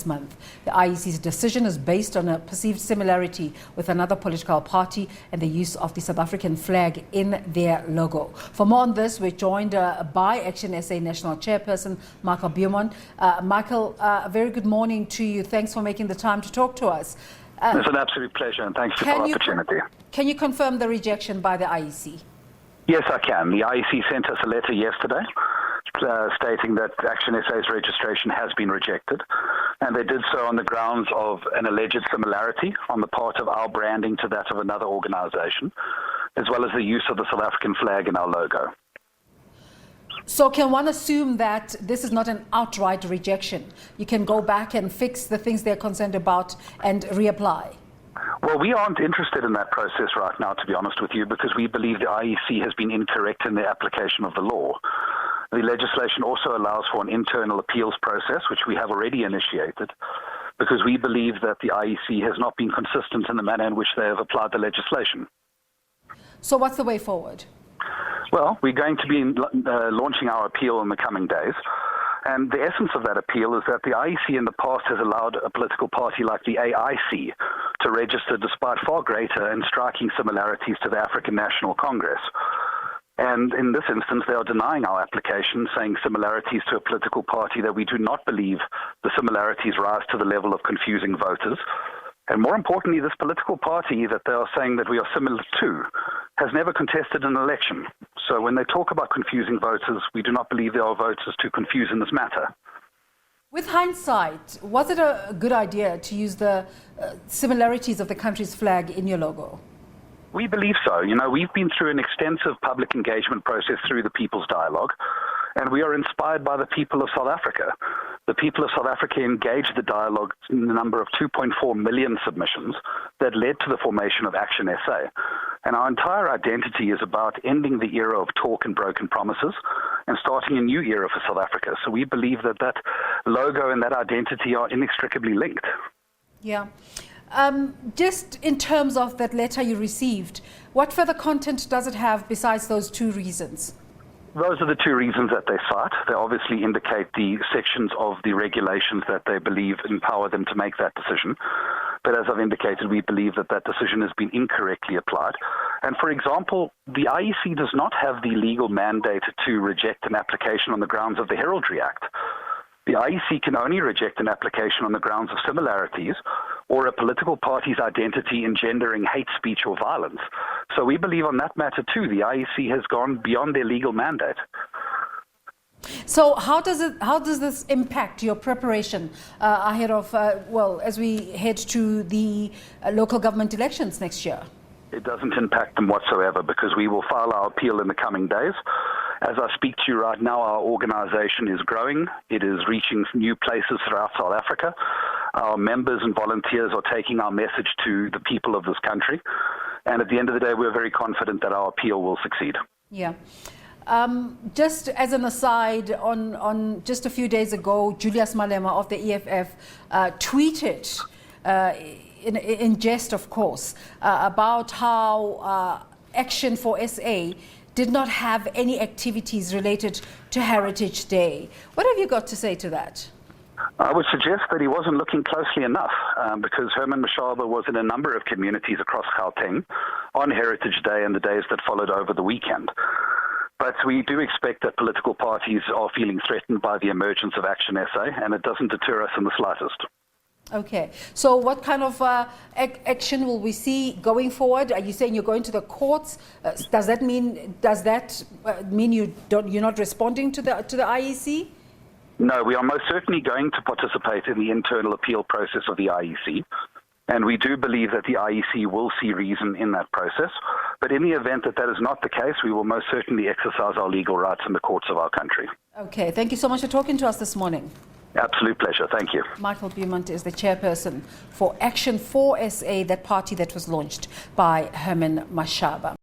month. The IEC's decision is based on a perceived similarity with another political party and the use of the South African flag in their logo. For more on this, we're joined by ActionSA National Chairperson Michael Beaumont. Michael, a very good morning to you. Thanks for making the time to talk to us. It's an absolute pleasure, and thanks for the opportunity. Can you confirm the rejection by the IEC? Yes, I can. The IEC sent us a letter yesterday stating that ActionSA's registration has been rejected, and they did so on the grounds of an alleged similarity on the part of our branding to that of another organisation, as well as the use of the South African flag in our logo. So can one assume that this is not an outright rejection? You can go back and fix the things they're concerned about and reapply? Well, we aren't interested in that process right now, to be honest with you, because we believe the IEC has been incorrect in their application of the law. The legislation also allows for an internal appeals process, which we have already initiated, because we believe that the IEC has not been consistent in the manner in which they have applied the legislation. So what's the way forward? Well, we're going to be launching our appeal in the coming days. And the essence of that appeal is that the IEC in the past has allowed a political party like the AIC to register despite far greater and striking similarities to the African National Congress. And in this instance, they are denying our application, saying similarities to a political party that we do not believe the similarities rise to the level of confusing voters. And more importantly, this political party that they are saying that we are similar to has never contested an election. So when they talk about confusing voters, we do not believe there are voters to confuse in this matter. With hindsight, was it a good idea to use the similarities of the country's flag in your logo? We believe so. You know, we've been through an extensive public engagement process through the People's Dialogue, and we are inspired by the people of South Africa. The people of South Africa engaged the dialogue in the number of 2.4 million submissions that led to the formation of ActionSA. And our entire identity is about ending the era of talk and broken promises and starting a new era for South Africa. So we believe that that logo and that identity are inextricably linked. Yeah. Just in terms of that letter you received, what further content does it have besides those two reasons? Those are the two reasons that they cite. They obviously indicate the sections of the regulations that they believe empower them to make that decision. But as I've indicated, we believe that that decision has been incorrectly applied. And for example, the IEC does not have the legal mandate to reject an application on the grounds of the Heraldry Act. The IEC can only reject an application on the grounds of similarities or a political party's identity engendering hate speech or violence. So we believe on that matter too, the IEC has gone beyond their legal mandate. So how does this impact your preparation ahead of, as we head to the local government elections next year? It doesn't impact them whatsoever, because we will file our appeal in the coming days. As I speak to you right now, our organisation is growing. It is reaching new places throughout South Africa. Our members and volunteers are taking our message to the people of this country. And at the end of the day, we're very confident that our appeal will succeed. Yeah. Just as an aside, on just a few days ago, Julius Malema of the EFF tweeted, in jest of course, about how ActionSA did not have any activities related to Heritage Day. What have you got to say to that? I would suggest that he wasn't looking closely enough, because Herman Mashaba was in a number of communities across Gauteng on Heritage Day and the days that followed over the weekend. But we do expect that political parties are feeling threatened by the emergence of ActionSA, and it doesn't deter us in the slightest. Okay, so what kind of action will we see going forward? Are you saying you're going to the courts? Does that mean you're not responding to the IEC? No, we are most certainly going to participate in the internal appeal process of the IEC, and we do believe that the IEC will see reason in that process. But in the event that that is not the case, we will most certainly exercise our legal rights in the courts of our country. Okay, thank you so much for talking to us this morning. Absolute pleasure. Thank you. Michael Beaumont is the chairperson for ActionSA, that party that was launched by Herman Mashaba.